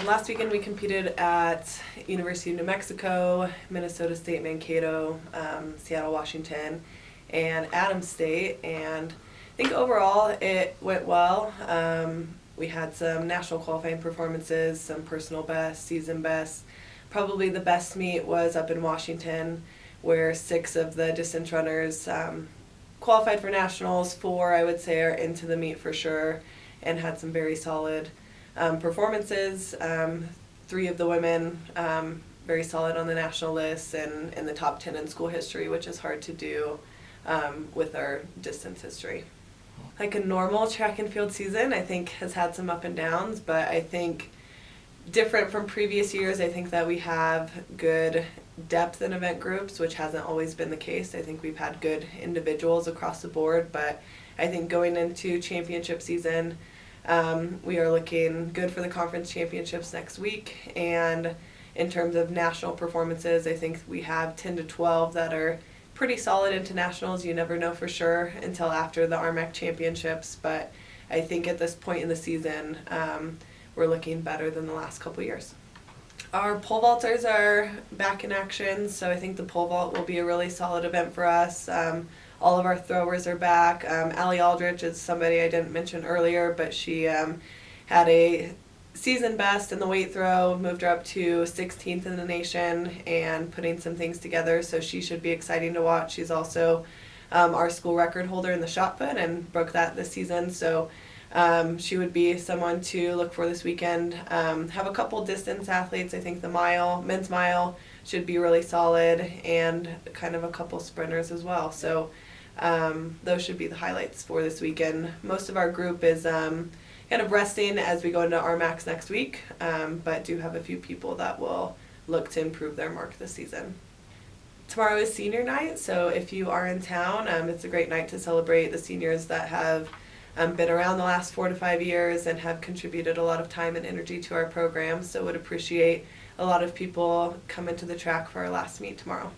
Last weekend we competed at University of New Mexico, Minnesota State Mankato, Seattle, Washington, and Adams State, and I think overall it went well. We had some national qualifying performances, some personal best, season best. Probably the best meet was up in Washington, where 6 of the distance runners qualified for nationals. 4, I would say, are into the meet for sure, and had some very solid performances. 3 of the women very solid on the national list and in the top 10 in school history, which is hard to do with our distance history. Like a normal track and field season, I think has had some up and downs, but I think different from previous years, I think that we have good depth in event groups, which hasn't always been the case. I think we've had good individuals across the board, but I think going into championship season, we are looking good for the conference championships next week, and in terms of national performances, I think we have 10 to 12 that are pretty solid into nationals. You never know for sure until after the RMAC championships, but I think at this point in the season, we're looking better than the last couple years. Our pole vaulters are back in action, so I think the pole vault will be a really solid event for us. All of our throwers are back. Allie Aldrich is somebody I didn't mention earlier, but she had a season best in the weight throw, moved her up to 16th in the nation, and putting some things together, so she should be exciting to watch. She's also our school record holder in the shot put and broke that this season, so she would be someone to look for this weekend. Have a couple distance athletes. I think the men's mile should be really solid, and kind of a couple sprinters as well, so those should be the highlights for this weekend. Most of our group is kind of resting as we go into RMAX next week, but do have a few people that will look to improve their mark this season. Tomorrow is senior night, so if you are in town, it's a great night to celebrate the seniors that have been around the last 4 to 5 years and have contributed a lot of time and energy to our program, so would appreciate a lot of people coming to the track for our last meet tomorrow.